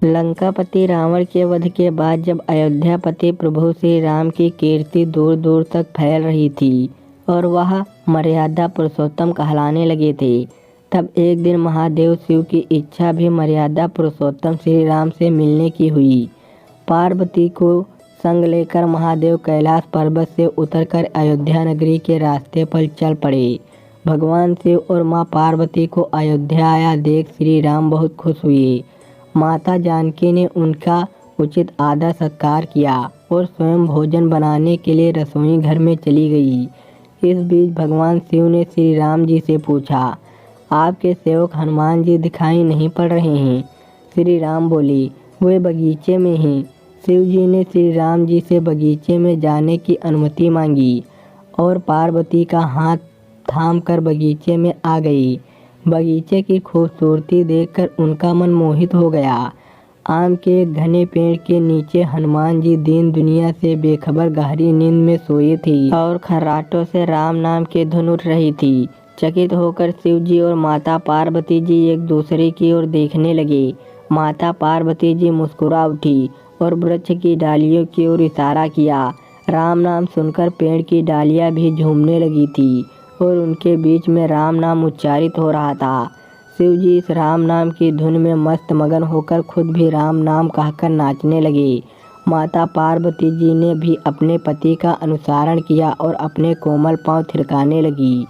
लंकापति रावण के वध के बाद जब अयोध्यापति प्रभु श्री राम की कीर्ति दूर दूर तक फैल रही थी और वह मर्यादा पुरुषोत्तम कहलाने लगे थे, तब एक दिन महादेव शिव की इच्छा भी मर्यादा पुरुषोत्तम श्री राम से मिलने की हुई। पार्वती को संग लेकर महादेव कैलाश पर्वत से उतरकर अयोध्या नगरी के रास्ते पर चल पड़े। भगवान शिव और माँ पार्वती को अयोध्या आया देख श्री राम बहुत खुश हुए। माता जानकी ने उनका उचित आदर सत्कार किया और स्वयं भोजन बनाने के लिए रसोई घर में चली गई। इस बीच भगवान शिव ने श्री राम जी से पूछा, आपके सेवक हनुमान जी दिखाई नहीं पड़ रहे हैं। श्री राम बोले, वे बगीचे में हैं। शिव जी ने श्री राम जी से बगीचे में जाने की अनुमति मांगी और पार्वती का हाथ थाम कर बगीचे में आ गई। बगीचे की खूबसूरती देखकर उनका मन मोहित हो गया। आम के एक घने पेड़ के नीचे हनुमान जी दीन दुनिया से बेखबर गहरी नींद में सोए थे और खर्राटों से राम नाम की धुन उठ रही थी। चकित होकर शिव जी और माता पार्वती जी एक दूसरे की ओर देखने लगे। माता पार्वती जी मुस्कुरा उठी और वृक्ष की डालियों की ओर इशारा किया। राम नाम सुनकर पेड़ की डालियां भी झूमने लगी थी और उनके बीच में राम नाम उच्चारित हो रहा था। शिव जी इस राम नाम की धुन में मस्त मगन होकर खुद भी राम नाम कहकर नाचने लगे। माता पार्वती जी ने भी अपने पति का अनुसरण किया और अपने कोमल पांव थिरकाने लगी।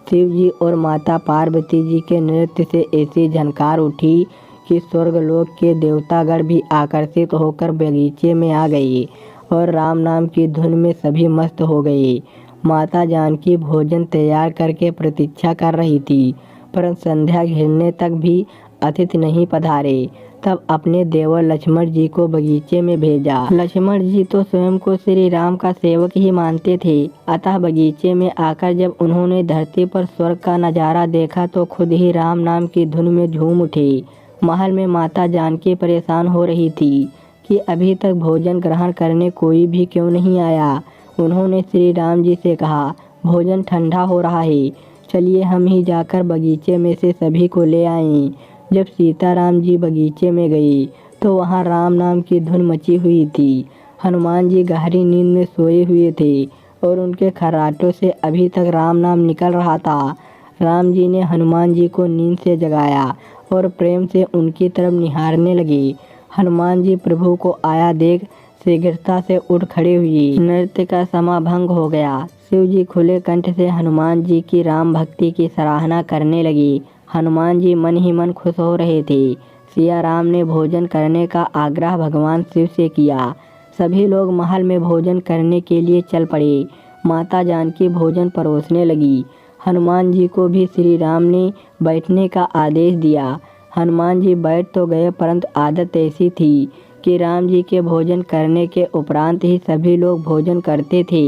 शिव जी और माता पार्वती जी के नृत्य से ऐसी झनकार उठी कि स्वर्गलोक के देवतागण भी आकर्षित होकर बगीचे में आ गए और राम नाम की धुन में सभी मस्त हो गए। माता जानकी भोजन तैयार करके प्रतीक्षा कर रही थी, परंतु संध्या घिरने तक भी अतिथि नहीं पधारे। तब अपने देवर लक्ष्मण जी को बगीचे में भेजा। लक्ष्मण जी तो स्वयं को श्री राम का सेवक ही मानते थे, अतः बगीचे में आकर जब उन्होंने धरती पर स्वर्ग का नजारा देखा तो खुद ही राम नाम की धुन में झूम उठे। महल में माता जानकी परेशान हो रही थी कि अभी तक भोजन ग्रहण करने कोई भी क्यों नहीं आया। उन्होंने श्री राम जी से कहा, भोजन ठंडा हो रहा है, चलिए हम ही जाकर बगीचे में से सभी को ले आएं। जब सीताराम जी बगीचे में गए तो वहां राम नाम की धुन मची हुई थी। हनुमान जी गहरी नींद में सोए हुए थे और उनके खर्राटों से अभी तक राम नाम निकल रहा था। राम जी ने हनुमान जी को नींद से जगाया और प्रेम से उनकी तरफ निहारने लगे। हनुमान जी प्रभु को आया देख शीघ्रता से उठ खड़े हुए। नृत्य का समाभंग हो गया। शिव जी खुले कंठ से हनुमान जी की राम भक्ति की सराहना करने लगे। हनुमान जी मन ही मन खुश हो रहे थे। सिया राम ने भोजन करने का आग्रह भगवान शिव से किया। सभी लोग महल में भोजन करने के लिए चल पड़े। माता जानकी भोजन परोसने लगी। हनुमान जी को भी श्री राम ने बैठने का आदेश दिया। हनुमान जी बैठ तो गए, परंतु आदत ऐसी थी कि राम जी के भोजन करने के उपरांत ही सभी लोग भोजन करते थे।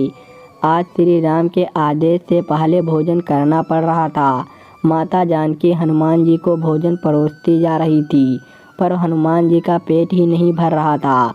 आज श्री राम के आदेश से पहले भोजन करना पड़ रहा था। माता जानकी हनुमान जी को भोजन परोसती जा रही थी, पर हनुमान जी का पेट ही नहीं भर रहा था।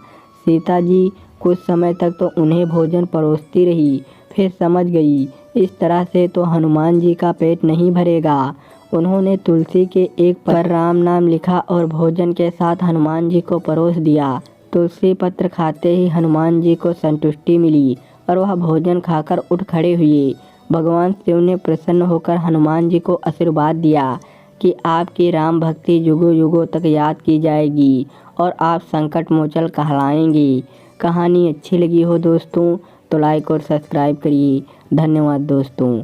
सीता जी कुछ समय तक तो उन्हें भोजन परोसती रही, फिर समझ गई इस तरह से तो हनुमान जी का पेट नहीं भरेगा। उन्होंने तुलसी के एक पर राम नाम लिखा और भोजन के साथ हनुमान जी को परोस दिया। तुलसी पत्र खाते ही हनुमान जी को संतुष्टि मिली और वह भोजन खाकर उठ खड़े हुए। भगवान शिव ने प्रसन्न होकर हनुमान जी को आशीर्वाद दिया कि आपकी राम भक्ति युगों युगों तक याद की जाएगी और आप संकट मोचन कहलाएंगे। कहानी अच्छी लगी हो दोस्तों तो लाइक और सब्सक्राइब करिए। धन्यवाद दोस्तों।